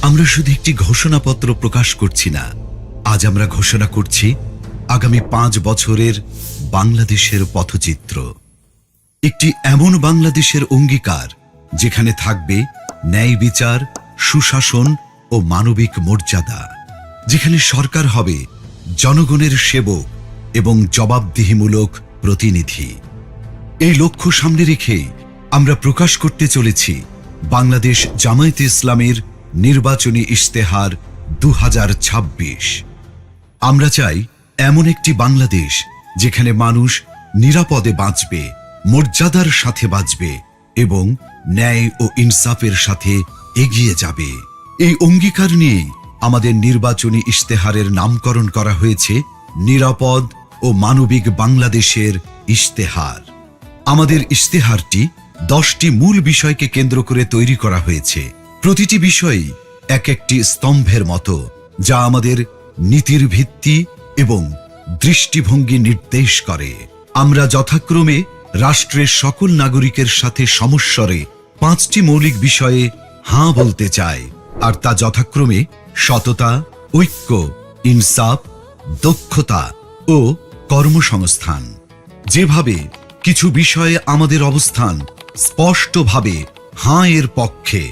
আমরা শুধু একটি ঘোষণাপত্র প্রকাশ করছি না, আজ আমরা ঘোষণা করছি আগামী 5 বছরের বাংলাদেশের পথচিত্র। একটি এমন বাংলাদেশের অঙ্গীকার যেখানে থাকবে ন্যায় বিচার, সুশাসন ও মানবিক মর্যাদা, যেখানে সরকার হবে জনগণের সেবক এবং জবাবদিহিমূলক প্রতিনিধি। এই লক্ষ্য সামনে রেখে আমরা প্রকাশ করতে চলেছি বাংলাদেশ জামায়াতে ইসলামের নির্বাচনী ইশতেহার 2026। আমরা চাই এমন একটি বাংলাদেশ যেখানে মানুষ নিরাপদে বাঁচবে, মর্যাদার সাথে বাঁচবে এবং ন্যায় ও ইনসাফের সাথে এগিয়ে যাবে। এই অঙ্গীকার নিয়েই আমাদের নির্বাচনী ইশতেহারের নামকরণ করা হয়েছে নিরাপদ ও মানবিক বাংলাদেশের ইশতেহার। আমাদের ইশতেহারটি 10টি মূল বিষয়কে কেন্দ্র করে তৈরি করা হয়েছে। প্রতিটি বিষয়ই এক একটি স্তম্ভের মতো, যা আমাদের নীতির ভিত্তি এবং দৃষ্টিভঙ্গি নির্দেশ করে। আমরা যথাক্রমে রাষ্ট্রের সকল নাগরিকের সাথে সমস্বরে 5টি মৌলিক বিষয়ে হাঁ বলতে চাই, আর তা যথাক্রমে সততা, ঐক্য, ইনসাফ, দক্ষতা ও কর্মসংস্থান। যেভাবে কিছু বিষয়ে আমাদের অবস্থান স্পষ্টভাবে হাঁ এর পক্ষে,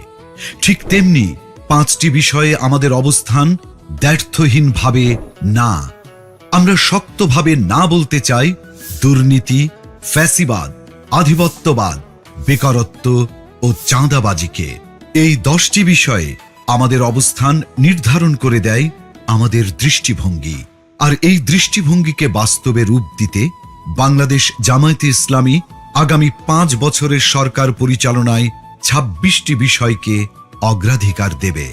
ঠিক তেমনি 5টি বিষয়ে আমাদের অবস্থান দ্ব্যর্থহীনভাবে না। আমরা শক্তভাবে না বলতে চাই দুর্নীতি, ফ্যাসিবাদ, আধিপত্যবাদ, বেকারত্ব ও চাঁদাবাজিকে। এই 10টি বিষয়ে আমাদের অবস্থান নির্ধারণ করে দেয় আমাদের দৃষ্টিভঙ্গি, আর এই দৃষ্টিভঙ্গিকে বাস্তবে রূপ দিতে বাংলাদেশ জামায়াতে ইসলামী আগামী 5 বছরের সরকার পরিচালনায় 26টি বিষয়কে অগ্রাধিকার দেবে।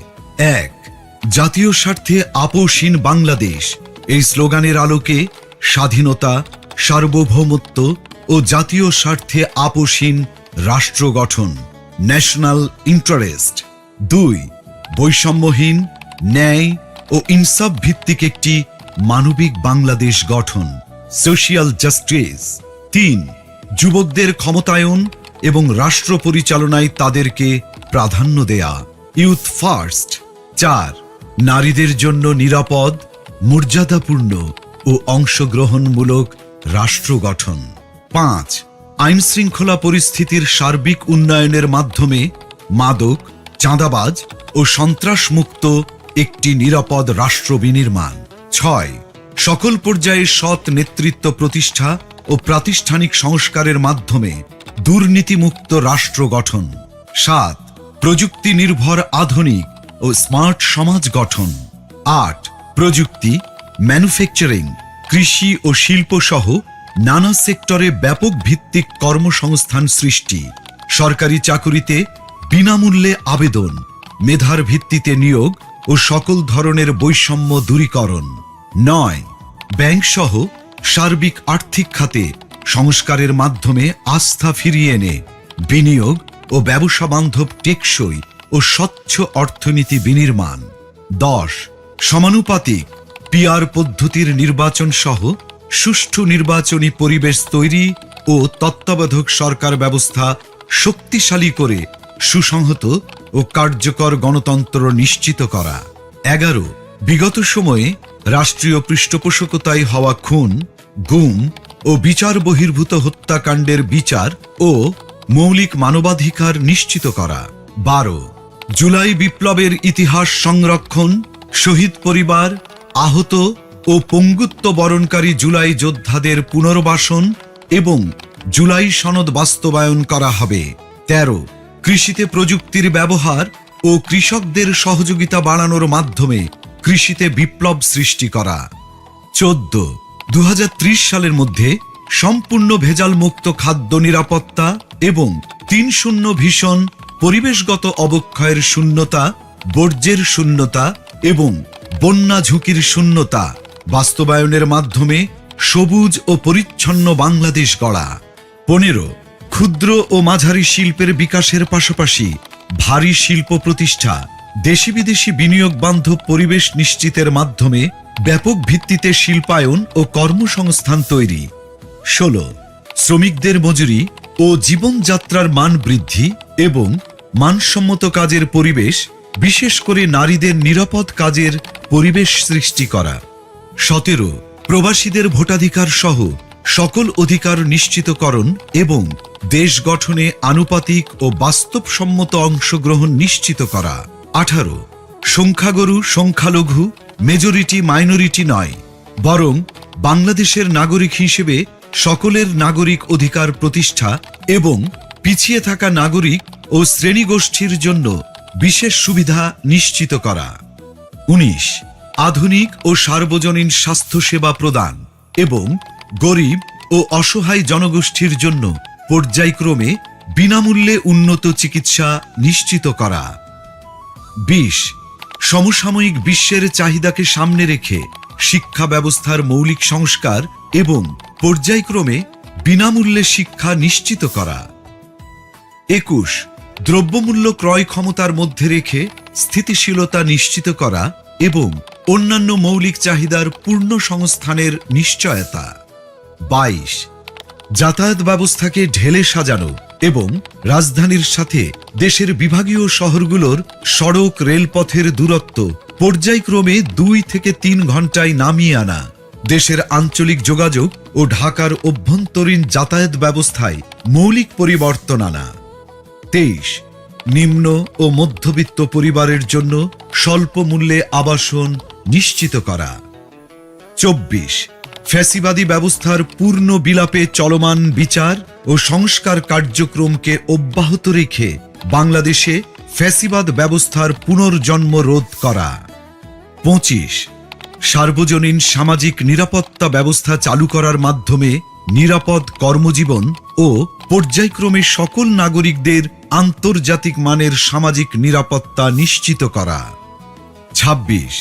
1. জাতীয় স্বার্থে আপোষহীন বাংলাদেশ। এই স্লোগানের আলোকে স্বাধীনতা, সার্বভৌমত্ব ও জাতীয় স্বার্থে আপোষহীন রাষ্ট্র গঠন, ন্যাশনাল ইন্টারেস্ট। 2. বৈষম্যহীন, ন্যায় ও ইনসাফ ভিত্তিক একটি মানবিক বাংলাদেশ গঠন, সোশিয়াল জাস্টিস। 3. যুবকদের ক্ষমতায়ন এবং রাষ্ট্র পরিচালনায় তাদেরকে প্রাধান্য দেয়া, ইউথ ফার্স্ট। 4. নারীদের জন্য নিরাপদ, মর্যাদাপূর্ণ ও অংশগ্রহণমূলক রাষ্ট্র গঠন। 5. আইন শৃঙ্খলা পরিস্থিতির সার্বিক উন্নয়নের মাধ্যমে মাদক, চাঁদাবাজ ও সন্ত্রাসমুক্ত একটি নিরাপদ রাষ্ট্র বিনির্মাণ। 6. সকল পর্যায়ে সৎ নেতৃত্ব প্রতিষ্ঠা ও প্রাতিষ্ঠানিক সংস্কারের মাধ্যমে দুর্নীতিমুক্ত রাষ্ট্র গঠন। 7. প্রযুক্তি নির্ভর আধুনিক ও স্মার্ট সমাজ গঠন। 8. প্রযুক্তি, ম্যানুফ্যাকচারিং, কৃষি ও শিল্প সহ নানা সেক্টরে ব্যাপক ভিত্তিক কর্মসংস্থান সৃষ্টি, সরকারি চাকুরিতে বিনামূল্যে আবেদন, মেধার ভিত্তিতে নিয়োগ ও সকল ধরনের বৈষম্য দূরীকরণ। 9. ব্যাংক সহ সার্বিক আর্থিক খাতে সংস্কারের মাধ্যমে আস্থা ফিরিয়ে এনে বিনিয়োগ ও ব্যবসা বান্ধব টেকসই ও স্বচ্ছ অর্থনীতি বিনির্মাণ। 10. সমানুপাতিক পিআর পদ্ধতির নির্বাচন সহ সুষ্ঠু নির্বাচনী পরিবেশ তৈরি ও তত্ত্বাবধায়ক সরকার ব্যবস্থা শক্তিশালী করে সুসংহত ও কার্যকর গণতন্ত্র নিশ্চিত করা। 11. বিগত সময়ে রাষ্ট্রীয় পৃষ্ঠপোষকতায় হওয়া খুন, গুম ও বিচার বহির্ভূত হত্যাকাণ্ডের বিচার ও মৌলিক মানবাধিকার নিশ্চিত করা। 12. জুলাই বিপ্লবের ইতিহাস সংরক্ষণ, শহীদ পরিবার, আহত ও পঙ্গুত্ব বরণকারী জুলাই যোদ্ধাদের পুনর্বাসন এবং জুলাই সনদ বাস্তবায়ন করা হবে। 13. কৃষিতে প্রযুক্তির ব্যবহার ও কৃষকদের সহযোগিতা বাড়ানোর মাধ্যমে কৃষিতে বিপ্লব সৃষ্টি করা। 14. 2030 সালের মধ্যে সম্পূর্ণ ভেজাল মুক্ত খাদ্য নিরাপত্তা এবং 3-0 ভিশন, পরিবেশগত অবক্ষয়ের শূন্যতা, বর্জ্যের শূন্যতা এবং বন্যা ঝুঁকির শূন্যতা বাস্তবায়নের মাধ্যমে সবুজ ও পরিচ্ছন্ন বাংলাদেশ গড়া। 15. ক্ষুদ্র ও মাঝারি শিল্পের বিকাশের পাশাপাশি ভারী শিল্প প্রতিষ্ঠা, দেশি বিদেশি বিনিয়োগ বান্ধব পরিবেশ নিশ্চিতের মাধ্যমে ব্যাপক ভিত্তিতে শিল্পায়ন ও কর্মসংস্থান তৈরি। 16. শ্রমিকদের মজুরি ও জীবনযাত্রার মান বৃদ্ধি এবং মানসম্মত কাজের পরিবেশ বিশেষ করে নারীদের নিরাপদ কাজের পরিবেশ সৃষ্টি করা। 17 প্রবাসীদের ভোটাধিকার সহ সকল অধিকার নিশ্চিতকরণ এবং দেশ গঠনে আনুপাতিক ও বাস্তবসম্মত অংশগ্রহণ নিশ্চিত করা। 18 সংখ্যাগুরু সংখ্যালঘু মেজরিটি মাইনরিটি নয়, বরং বাংলাদেশের নাগরিক হিসেবে সকলের নাগরিক অধিকার প্রতিষ্ঠা এবং পিছিয়ে থাকা নাগরিক ও শ্রেণীগোষ্ঠীর জন্য বিশেষ সুবিধা নিশ্চিত করা। 19 আধুনিক ও সার্বজনীন স্বাস্থ্যসেবা প্রদান এবং গরিব ও অসহায় জনগোষ্ঠীর জন্য পর্যায়ক্রমে বিনামূল্যে উন্নত চিকিৎসা নিশ্চিত করা। 20 সমসাময়িক বিশ্বের চাহিদাকে সামনে রেখে শিক্ষা ব্যবস্থার মৌলিক সংস্কার এবং পর্যায়ক্রমে বিনামূল্যে শিক্ষা নিশ্চিত করা। 21 দ্রব্যমূল্য ক্রয় ক্ষমতার মধ্যে রেখে স্থিতিশীলতা নিশ্চিত করা এবং অন্যান্য মৌলিক চাহিদার পূর্ণ সংস্থানের নিশ্চয়তা। 22 যাতায়াত ব্যবস্থাকে ঢেলে সাজানো এবং রাজধানীর সাথে দেশের বিভাগীয় শহরগুলোর সড়ক রেলপথের দূরত্ব পর্যায়ক্রমে 2 থেকে 3 ঘন্টায় নামিয়ে আনা, দেশের আঞ্চলিক যোগাযোগ ও ঢাকার অভ্যন্তরীণ যাতায়াত ব্যবস্থায় মৌলিক পরিবর্তন আনা। 23 নিম্ন ও মধ্যবিত্ত পরিবারের জন্য স্বল্প মূল্যে আবাসন নিশ্চিত করা। 24 ফ্যাসিবাদী ব্যবস্থার পূর্ণ বিলাপে চলমান বিচার ও সংস্কার কার্যক্রমকে অব্যাহত রেখে বাংলাদেশে ফ্যাসিবাদ ব্যবস্থার পুনর্জন্ম রোধ করা। 25 সার্বজনীন সামাজিক নিরাপত্তা ব্যবস্থা চালু করার মাধ্যমে নিরাপদ কর্মজীবন ও পর্যায়ক্রমে সকল নাগরিকদের আন্তর্জাতিক মানের সামাজিক নিরাপত্তা নিশ্চিত করা। 26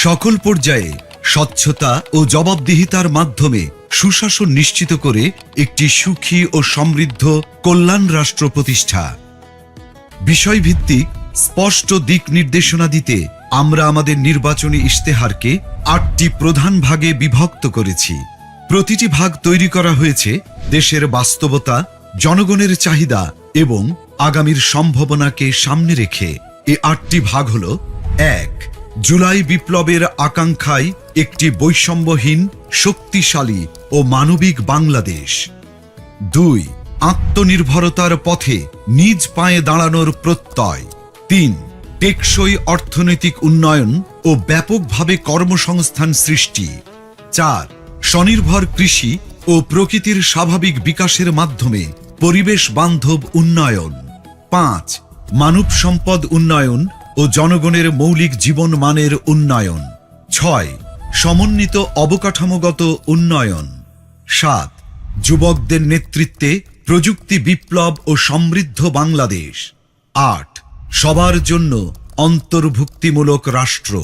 সকল পর্যায়ে স্বচ্ছতা ও জবাবদিহিতার মাধ্যমে সুশাসন নিশ্চিত করে একটি সুখী ও সমৃদ্ধ কল্যাণ রাষ্ট্র প্রতিষ্ঠা। বিষয়ভিত্তিক স্পষ্ট দিক নির্দেশনা দিতে আমরা আমাদের নির্বাচনী ইশতেহারকে 8টি প্রধান ভাগে বিভক্ত করেছি। প্রতিটি ভাগ তৈরি করা হয়েছে দেশের বাস্তবতা, জনগণের চাহিদা এবং আগামীর সম্ভাবনাকে সামনে রেখে। এই 8টি ভাগ হল: 1 জুলাই বিপ্লবের আকাঙ্ক্ষায় একটি বৈষম্যহীন, শক্তিশালী ও মানবিক বাংলাদেশ। 2 আত্মনির্ভরতার পথে নিজ পায়ে দাঁড়ানোর প্রত্যয়। 3 টেকসই অর্থনৈতিক উন্নয়ন ও ব্যাপকভাবে কর্মসংস্থান সৃষ্টি। 4 স্বনির্ভর কৃষি ও প্রকৃতির স্বাভাবিক বিকাশের মাধ্যমে পরিবেশ বান্ধব উন্নয়ন। 5 মানব সম্পদ উন্নয়ন ও জনগণের মৌলিক জীবন মানের উন্নয়ন। 6 সমন্বিত অবকাঠামোগত উন্নয়ন। 7 যুবকদের নেতৃত্বে প্রযুক্তি বিপ্লব ও সমৃদ্ধ বাংলাদেশ। 8 সবার জন্য অন্তর্ভুক্তিমূলক রাষ্ট্র।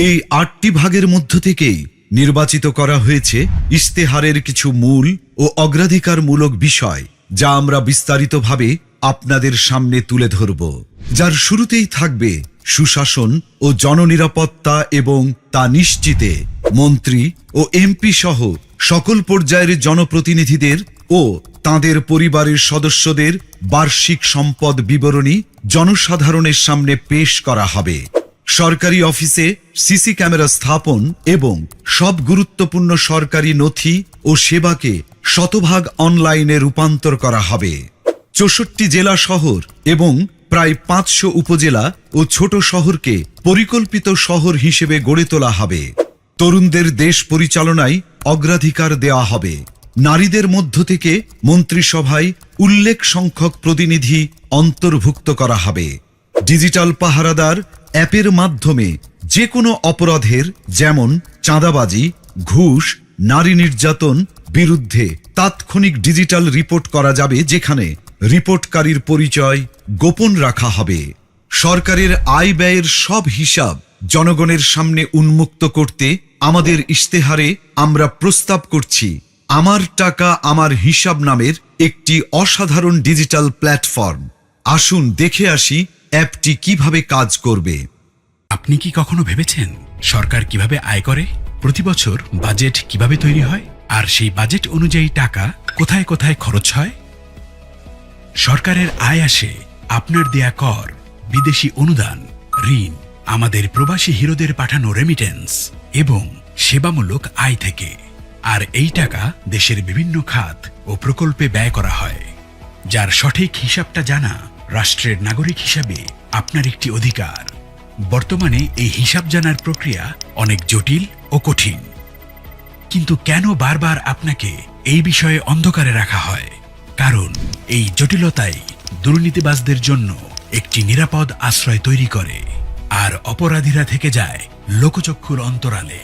এই 8টি ভাগের মধ্য থেকেই নির্বাচিত করা হয়েছে ইশতেহারের কিছু মূল ও অগ্রাধিকারমূলক বিষয়, যা আমরা বিস্তারিতভাবে আপনাদের সামনে তুলে ধরব। যার শুরুতেই থাকবে সুশাসন ও জননিরাপত্তা এবং তা নিশ্চিতে মন্ত্রী ও এমপি সহ সকল পর্যায়ের জনপ্রতিনিধিদের ও তাদের পরিবারের সদস্যদের বার্ষিক সম্পদ বিবরণী জনসাধারণের সামনে পেশ করা হবে। সরকারি অফিসে সিসি ক্যামেরা স্থাপন এবং সব গুরুত্বপূর্ণ সরকারি নথি ও সেবাকে শতভাগ অনলাইনে রূপান্তর করা হবে। 64 জেলা শহর এবং প্রায় 500 উপজেলা ও ছোট শহরকে পরিকল্পিত শহর হিসেবে গড়ে তোলা হবে। তরুণদের দেশ পরিচালনায় অগ্রাধিকার দেওয়া হবে। নারীদের মধ্য থেকে মন্ত্রিসভায় উল্লেখ সংখ্যক প্রতিনিধি অন্তর্ভুক্ত করা হবে। ডিজিটাল পাহারাদার অ্যাপের মাধ্যমে যে কোনো অপরাধের, যেমন চাঁদাবাজি, ঘুষ, নারী নির্যাতন বিরুদ্ধে তাৎক্ষণিক ডিজিটাল রিপোর্ট করা যাবে, যেখানে রিপোর্টকারীর পরিচয় গোপন রাখা হবে। সরকারের আয় ব্যয়ের সব হিসাব জনগণের সামনে উন্মুক্ত করতে আমাদের ইশতেহারে আমরা প্রস্তাব করছি আমার টাকা আমার হিসাব নামের একটি অসাধারণ ডিজিটাল প্ল্যাটফর্ম। আসুন দেখে আসি অ্যাপটি কিভাবে কাজ করবে। আপনি কি কখনো ভেবেছেন সরকার কিভাবে আয় করে? প্রতি বছর বাজেট কিভাবে তৈরি হয়, আর সেই বাজেট অনুযায়ী টাকা কোথায় কোথায় খরচ হয়? সরকারের আয় আসে আপনার দেয়া কর, বিদেশি অনুদান, ঋণ, আমাদের প্রবাসী হিরোদের পাঠানো রেমিটেন্স এবং সেবামূলক আয় থেকে। আর এই টাকা দেশের বিভিন্ন খাত ও প্রকল্পে ব্যয় করা হয়। যার সঠিক হিসাবটা জানা রাষ্ট্রের নাগরিক হিসাবে আপনার একটি অধিকার। বর্তমানে এই হিসাব জানার প্রক্রিয়া অনেক জটিল ও কঠিন। কিন্তু কেন বারবার আপনাকে এই বিষয়ে অন্ধকারে রাখা হয়? কারণ এই জটিলতাই দুর্নীতিবাজদের জন্য একটি নিরাপদ আশ্রয় তৈরি করে, আর অপরাধীরা থেকে যায় লোকচক্ষুর অন্তরালে।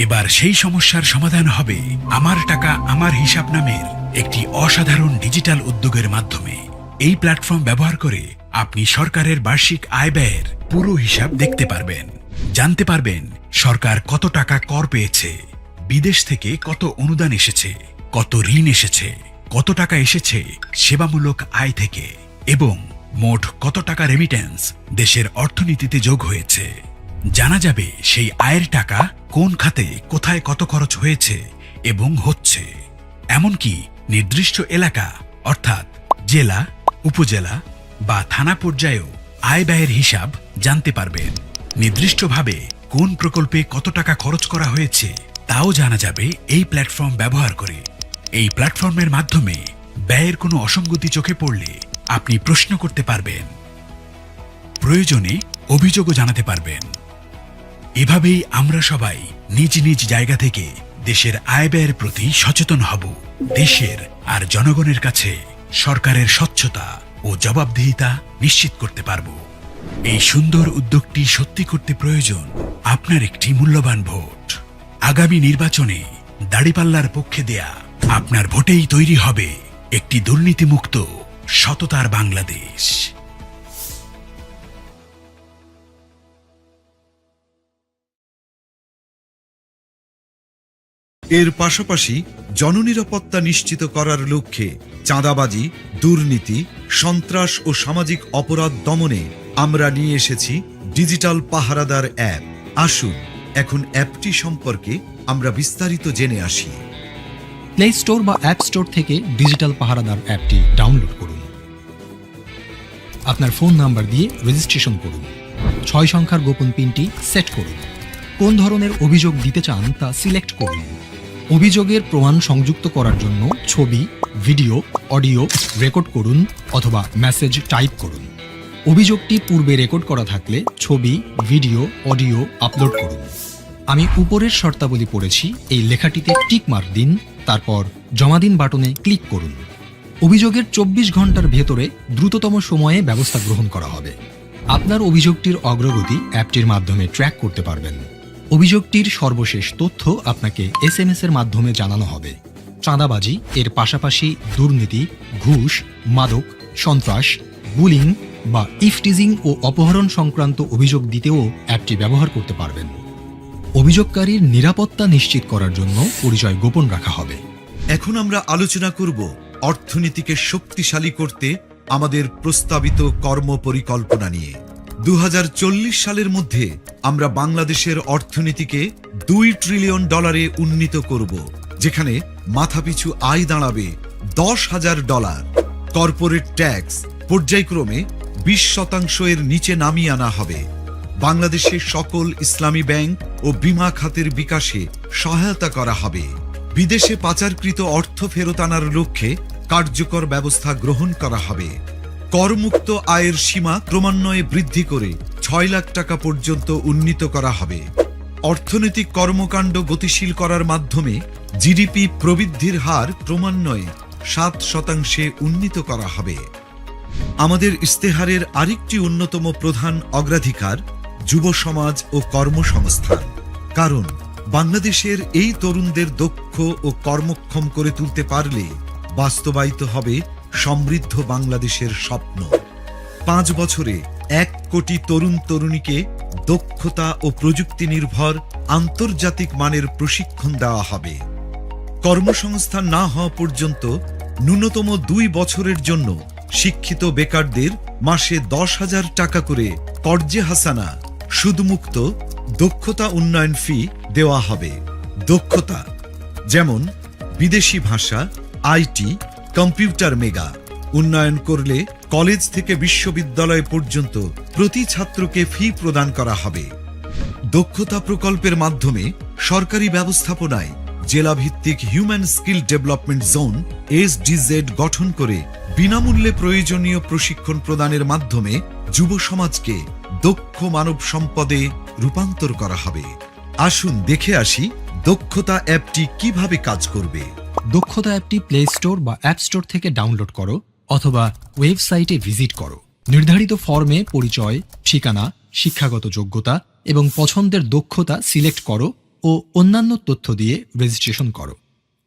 এবার সেই সমস্যার সমাধান হবে আমার টাকা আমার হিসাব নামের একটি অসাধারণ ডিজিটাল উদ্যোগের মাধ্যমে। এই প্ল্যাটফর্ম ব্যবহার করে আপনি সরকারের বার্ষিক আয় ব্যয়ের পুরো হিসাব দেখতে পারবেন, জানতে পারবেন সরকার কত টাকা কর পেয়েছে, বিদেশ থেকে কত অনুদান এসেছে, কত ঋণ এসেছে, কত টাকা এসেছে সেবামূলক আয় থেকে, এবং মোট কত টাকা রেমিটেন্স দেশের অর্থনীতিতে যোগ হয়েছে। জানা যাবে সেই আয়ের টাকা কোন খাতে কোথায় কত খরচ হয়েছে এবং হচ্ছে। এমনকি নির্দিষ্ট এলাকা অর্থাৎ জেলা, উপজেলা বা থানা পর্যায়েও আয় ব্যয়ের হিসাব জানতে পারবেন। নির্দিষ্টভাবে কোন প্রকল্পে কত টাকা খরচ করা হয়েছে তাও জানা যাবে এই প্ল্যাটফর্ম ব্যবহার করে। এই প্ল্যাটফর্মের মাধ্যমে ব্যয়ের কোনো অসঙ্গতি চোখে পড়লে আপনি প্রশ্ন করতে পারবেন, প্রয়োজনে অভিযোগও জানাতে পারবেন। এভাবেই আমরা সবাই নিজ নিজ জায়গা থেকে দেশের আয় ব্যয়ের প্রতি সচেতন হব। দেশের আর জনগণের কাছে সরকারের স্বচ্ছতা ও জবাবদিহিতা নিশ্চিত করতে পারব। এই সুন্দর উদ্যোগটি সত্যি করতে প্রয়োজন আপনার একটি মূল্যবান ভোট। আগামী নির্বাচনে দাড়িপাল্লার পক্ষে দেয়া আপনার ভোটেই তৈরি হবে একটি দুর্নীতিমুক্ত সততার বাংলাদেশ। এর পাশাপাশি জননিরাপত্তা নিশ্চিত করার লক্ষ্যে চাঁদাবাজি, দুর্নীতি, সন্ত্রাস ও সামাজিক অপরাধ দমনে আমরা নিয়ে এসেছি ডিজিটাল পাহারাদার অ্যাপ। আসুন এখন অ্যাপটি সম্পর্কে আমরা বিস্তারিত জেনে আসি। প্লে স্টোর বা অ্যাপ স্টোর থেকে ডিজিটাল পাহারাদার অ্যাপটি ডাউনলোড করুন। আপনার ফোন নাম্বার দিয়ে রেজিস্ট্রেশন করুন। 6 সংখ্যার গোপন পিনটি সেট করুন। কোন ধরনের অভিযোগ দিতে চান তা সিলেক্ট করুন। অভিযোগের প্রমাণ সংযুক্ত করার জন্য ছবি, ভিডিও, অডিও রেকর্ড করুন অথবা মেসেজ টাইপ করুন। অভিযোগটি পূর্বে রেকর্ড করা থাকলে ছবি, ভিডিও, অডিও আপলোড করুন। আমি উপরের শর্তাবলী পড়েছি, এই লেখাটিতে টিক মার্ক দিন, তারপর জমা দিন বাটনে ক্লিক করুন। অভিযোগের 24 ঘন্টার ভেতরে দ্রুততম সময়ে ব্যবস্থা গ্রহণ করা হবে। আপনার অভিযোগটির অগ্রগতি অ্যাপটির মাধ্যমে ট্র্যাক করতে পারবেন। অভিযোগটির সর্বশেষ তথ্য আপনাকে SMS এর মাধ্যমে জানানো হবে। চাঁদাবাজি এর পাশাপাশি দুর্নীতি, ঘুষ, মাদক, সন্ত্রাস, বুলিং বা ইফটিজিং ও অপহরণ সংক্রান্ত অভিযোগ দিতেও অ্যাপটি ব্যবহার করতে পারবেন। অভিযোগকারীর নিরাপত্তা নিশ্চিত করার জন্য পরিচয় গোপন রাখা হবে। এখন আমরা আলোচনা করব অর্থনীতিকে শক্তিশালী করতে আমাদের প্রস্তাবিত কর্মপরিকল্পনা নিয়ে। 2040 সালের মধ্যে আমরা বাংলাদেশের অর্থনীতিকে $2 ট্রিলিয়ন উন্নীত করব, যেখানে মাথাপিছু আয় দাঁড়াবে $10,000। কর্পোরেট ট্যাক্স পর্যায়ক্রমে 20% এর নিচে নামিয়ে আনা হবে। বাংলাদেশের সকল ইসলামী ব্যাংক ও বীমা খাতের বিকাশে সহায়তা করা হবে। বিদেশে পাচারকৃত অর্থ ফেরত আনার লক্ষ্যে কার্যকর ব্যবস্থা গ্রহণ করা হবে। করমুক্ত আয়ের সীমা ক্রমান্বয়ে বৃদ্ধি করে 6 লাখ টাকা পর্যন্ত উন্নীত করা হবে। অর্থনৈতিক কর্মকাণ্ড গতিশীল করার মাধ্যমে জিডিপি প্রবৃদ্ধির হার ক্রমান্বয়ে 7% উন্নীত করা হবে। আমাদের ইস্তেহারের আরেকটি অন্যতম প্রধান অগ্রাধিকার যুব সমাজ ও কর্মসংস্থান। কারণ বাংলাদেশের এই তরুণদের দক্ষ ও কর্মক্ষম করে তুলতে পারলে বাস্তবায়িত হবে সমৃদ্ধ বাংলাদেশের স্বপ্ন। 5 বছরে 1 কোটি তরুণ তরুণীকে দক্ষতা ও প্রযুক্তি নির্ভর আন্তর্জাতিক মানের প্রশিক্ষণ দেওয়া হবে। কর্মসংস্থান না হওয়া পর্যন্ত ন্যূনতম 2 বছরের জন্য শিক্ষিত বেকারদের মাসে 10,000 টাকা করে কর্জে হাসানা সুদমুক্ত দক্ষতা উন্নয়ন ফি দেওয়া হবে। দক্ষতা যেমন বিদেশি ভাষা, আইটি, কম্পিউটার মেগা উন্নয়ন করলে কলেজ থেকে বিশ্ববিদ্যালয় পর্যন্ত প্রতি ছাত্রকে ফি প্রদান করা হবে। দক্ষতা প্রকল্পের মাধ্যমে সরকারি ব্যবস্থাপনায় জেলাভিত্তিক human skill development zone SDZ গঠন করে বিনামূল্যে প্রয়োজনীয় প্রশিক্ষণ প্রদানের মাধ্যমে যুব সমাজকে দক্ষ মানব সম্পদে রূপান্তর করা হবে। আসুন দেখে আসি দক্ষতা অ্যাপটি কিভাবে কাজ করবে। দক্ষতা অ্যাপটি প্লে স্টোর বা অ্যাপ স্টোর থেকে ডাউনলোড করো অথবা ওয়েবসাইটে ভিজিট করো। নির্ধারিত ফর্মে পরিচয়, ঠিকানা, শিক্ষাগত যোগ্যতা এবং পছন্দের দক্ষতা সিলেক্ট করো ও অন্যান্য তথ্য দিয়ে রেজিস্ট্রেশন করো।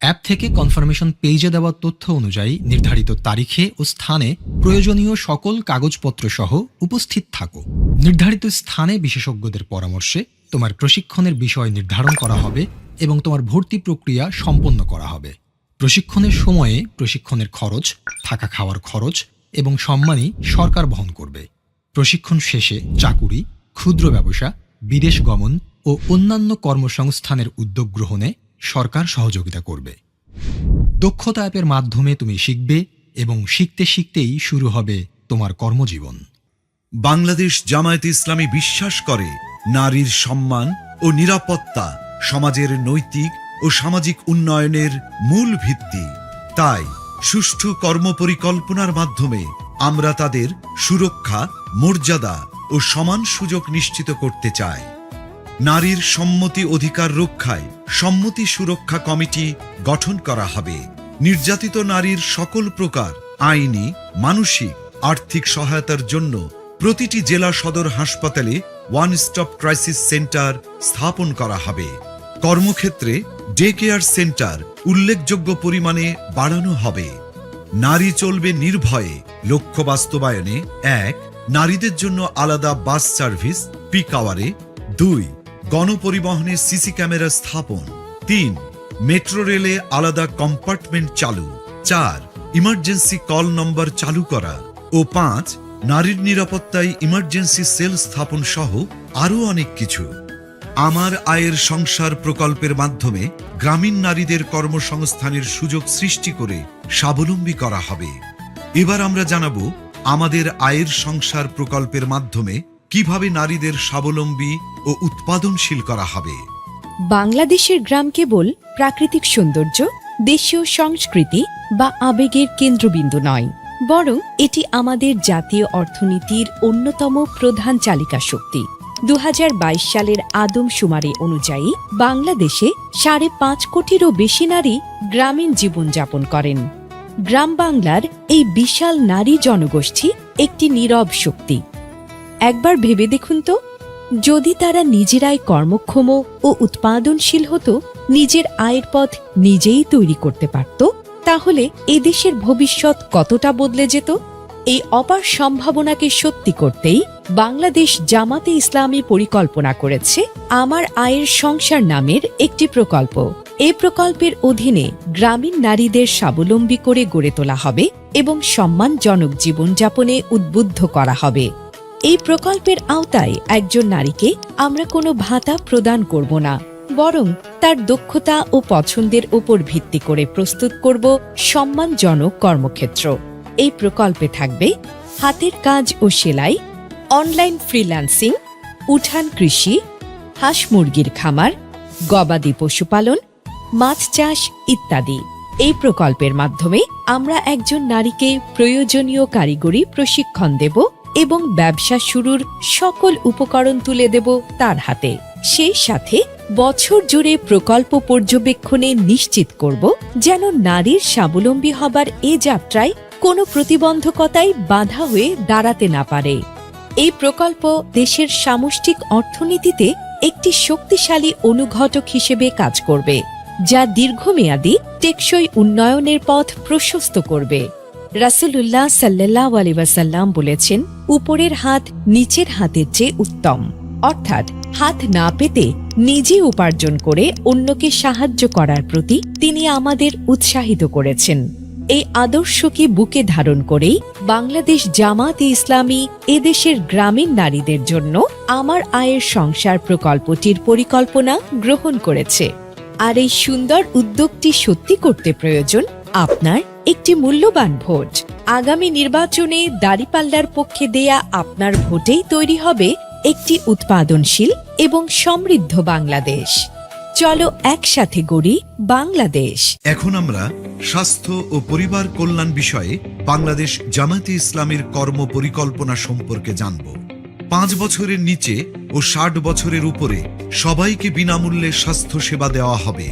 অ্যাপ থেকে কনফার্মেশন পেজে দেওয়া তথ্য অনুযায়ী নির্ধারিত তারিখে ও স্থানে প্রয়োজনীয় সকল কাগজপত্র সহ উপস্থিত থাকো। নির্ধারিত স্থানে বিশেষজ্ঞদের পরামর্শে তোমার প্রশিক্ষণের বিষয় নির্ধারণ করা হবে এবং তোমার ভর্তি প্রক্রিয়া সম্পন্ন করা হবে। প্রশিক্ষণের সময়ে প্রশিক্ষণের খরচ, থাকা খাওয়ার খরচ এবং সম্মানী সরকার বহন করবে। প্রশিক্ষণ শেষে চাকুরি, ক্ষুদ্র ব্যবসা, বিদেশ গমন ও অন্যান্য কর্মসংস্থানের উদ্যোগ গ্রহণে সরকার সহযোগিতা করবে। দক্ষতা অ্যাপের মাধ্যমে তুমি শিখবে এবং শিখতে শিখতেই শুরু হবে তোমার কর্মজীবন। বাংলাদেশ জামায়াতে ইসলামী বিশ্বাস করে নারীর সম্মান ও নিরাপত্তা সমাজের নৈতিক ও সামাজিক উন্নয়নের মূল ভিত্তি। তাই সুষ্ঠু কর্মপরিকল্পনার মাধ্যমে আমরা তাদের সুরক্ষা, মর্যাদা ও সমান সুযোগ নিশ্চিত করতে চাই। নারীর সম্মতি অধিকার রক্ষায় সম্মতি সুরক্ষা কমিটি গঠন করা হবে। নির্যাতিত নারীর সকল প্রকার আইনি, মানসিক, আর্থিক সহায়তার জন্য প্রতিটি জেলা সদর হাসপাতালে ওয়ান স্টপ ক্রাইসিস সেন্টার স্থাপন করা হবে। কর্মক্ষেত্রে ডে কেয়ার সেন্টার উল্লেখযোগ্য পরিমাণে বাড়ানো হবে। নারী চলবে নির্ভয়ে লক্ষ্য বাস্তবায়নে 1. নারীদের জন্য আলাদা বাস সার্ভিস পিক আওয়ারে। 2. গণপরিবহনে সিসি ক্যামেরা স্থাপন। 3. মেট্রো রেলে আলাদা কম্পার্টমেন্ট চালু। 4. ইমার্জেন্সি কল নম্বর চালু করা। ও 5. নারীর নিরাপত্তায় ইমার্জেন্সি সেল স্থাপন সহ আরও অনেক কিছু। আমার আয়ের সংসার প্রকল্পের মাধ্যমে গ্রামীণ নারীদের কর্মসংস্থানের সুযোগ সৃষ্টি করে স্বাবলম্বী করা হবে। এবার আমরা জানাবো আমাদের আয়ের সংসার প্রকল্পের মাধ্যমে কিভাবে নারীদের স্বাবলম্বী ও উৎপাদনশীল করা হবে। বাংলাদেশের গ্রাম কেবল প্রাকৃতিক সৌন্দর্য, দেশীয় সংস্কৃতি বা আবেগের কেন্দ্রবিন্দু নয়, বরং এটি আমাদের জাতীয় অর্থনীতির অন্যতম প্রধান চালিকা শক্তি। 2022 সালের আদমশুমারি অনুযায়ী বাংলাদেশে 5.5 কোটিরও বেশি নারী গ্রামীণ জীবনযাপন করেন। গ্রাম বাংলার এই বিশাল নারী জনগোষ্ঠী একটি নীরব শক্তি। একবার ভেবে দেখুন তো, যদি তারা নিজেরাই কর্মক্ষম ও উৎপাদনশীল হতো, নিজের আয়ের পথ নিজেই তৈরি করতে পারত, তাহলে এদেশের ভবিষ্যৎ কতটা বদলে যেত। এই অপার সম্ভাবনাকে সত্যি করতেই বাংলাদেশ জামাতে ইসলামী পরিকল্পনা করেছে আমার আয়ের সংসার নামের একটি প্রকল্প। এই প্রকল্পের অধীনে গ্রামীণ নারীদের স্বাবলম্বী করে গড়ে তোলা হবে এবং সম্মানজনক জীবনযাপনে উদ্বুদ্ধ করা হবে। এই প্রকল্পের আওতায় একজন নারীকে আমরা কোনো ভাতা প্রদান করব না, বরং তার দক্ষতা ও পছন্দের উপর ভিত্তি করে প্রস্তুত করব সম্মানজনক কর্মক্ষেত্র। এই প্রকল্পে থাকবে হাতের কাজ ও সেলাই, অনলাইন ফ্রিল্যান্সিং, উঠান কৃষি, হাঁস মুরগির খামার, গবাদি পশুপালন, মাছ চাষ ইত্যাদি। এই প্রকল্পের মাধ্যমে আমরা একজন নারীকে প্রয়োজনীয় কারিগরি প্রশিক্ষণ দেব এবং ব্যবসা শুরুর সকল উপকরণ তুলে দেব তার হাতে। সেই সাথে বছর জুড়ে প্রকল্প পর্যবেক্ষণে নিশ্চিত করব যেন নারীর স্বাবলম্বী হবার এ যাত্রায় কোনো প্রতিবন্ধকতাই বাধা হয়ে দাঁড়াতে না পারে। এই প্রকল্প দেশের সামষ্টিক অর্থনীতিতে একটি শক্তিশালী অনুঘটক হিসেবে কাজ করবে, যা দীর্ঘমেয়াদী টেকসই উন্নয়নের পথ প্রশস্ত করবে। রাসূলুল্লাহ সাল্লাল্লাহু আলাইহি ওয়াসাল্লাম বলেছেন, উপরের হাত নিচের হাতের চেয়ে উত্তম, অর্থাৎ হাত না পেতে নিজে উপার্জন করে অন্যকে সাহায্য করার প্রতি তিনি আমাদের উৎসাহিত করেছেন। এই আদর্শকে বুকে ধারণ করেই বাংলাদেশ জামাতে ইসলামী এদেশের গ্রামীণ নারীদের জন্য আমার আয়ের সংসার প্রকল্পটির পরিকল্পনা গ্রহণ করেছে। আর এই সুন্দর উদ্যোগটি সত্যি করতে প্রয়োজন আপনার একটি মূল্যবান ভোট। আগামী নির্বাচনে দাঁড়িপাল্লার পক্ষে দেয়া আপনার ভোটেই তৈরি হবে একটি উৎপাদনশীল এবং সমৃদ্ধ বাংলাদেশ। চলো একসাথে গড়ি বাংলাদেশ। এখন আমরা স্বাস্থ্য ও পরিবার কল্যাণ বিষয়ে বাংলাদেশ জামায়াতে ইসলামীর কর্ম পরিকল্পনা সম্পর্কে জানব। 5 বছরের নিচে ও 60 বছরের উপরে সবাইকে বিনামূল্যে স্বাস্থ্য সেবা দেওয়া হবে।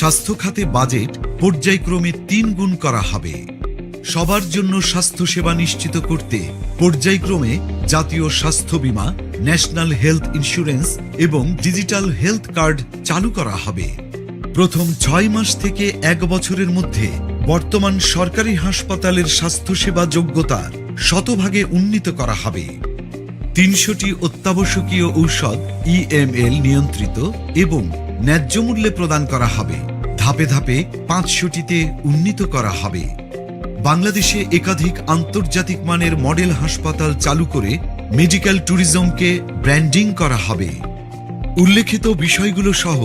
স্বাস্থ্য খাতে বাজেট পর্যায়ক্রমে 3 গুণ করা হবে। সবার জন্য স্বাস্থ্য সেবা নিশ্চিত করতে পর্যায়ক্রমে জাতীয় স্বাস্থ্য বীমা, ন্যাশনাল হেলথ ইন্স্যুরেন্স এবং ডিজিটাল হেলথ কার্ড চালু করা হবে। প্রথম 6 মাস থেকে 1 বছরের মধ্যে বর্তমান সরকারি হাসপাতালের স্বাস্থ্যসেবা যোগ্যতার শতভাগে উন্নীত করা হবে। 300টি অত্যাবশ্যকীয় ঔষধ EML নিয়ন্ত্রিত এবং ন্যায্য মূল্যে প্রদান করা হবে। ধাপে ধাপে 500টিতে উন্নীত করা হবে। বাংলাদেশে একাধিক আন্তর্জাতিক মানের মডেল হাসপাতাল চালু করে মেডিকেল ট্যুরিজমকে ব্র্যান্ডিং করা হবে। উল্লেখিত বিষয়গুলো সহ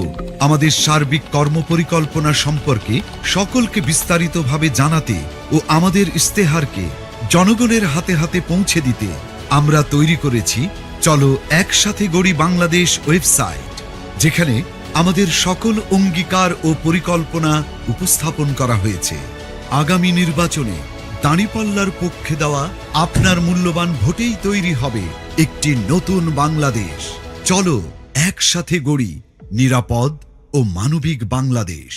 আমাদের সার্বিক কর্মপরিকল্পনা সম্পর্কে সকলকে বিস্তারিতভাবে জানাতে ও আমাদের ইস্তেহারকে জনগণের হাতে হাতে পৌঁছে দিতে আমরা তৈরি করেছি চলো একসাথে গড়ি বাংলাদেশ ওয়েবসাইট, যেখানে আমাদের সকল অঙ্গীকার ও পরিকল্পনা উপস্থাপন করা হয়েছে। আগামী নির্বাচনে দাঁড়িপাল্লার পক্ষে দেওয়া আপনার মূল্যবান ভোটেই তৈরি হবে একটি নতুন বাংলাদেশ। চলো একসাথে গড়ি নিরাপদ ও মানবিক বাংলাদেশ।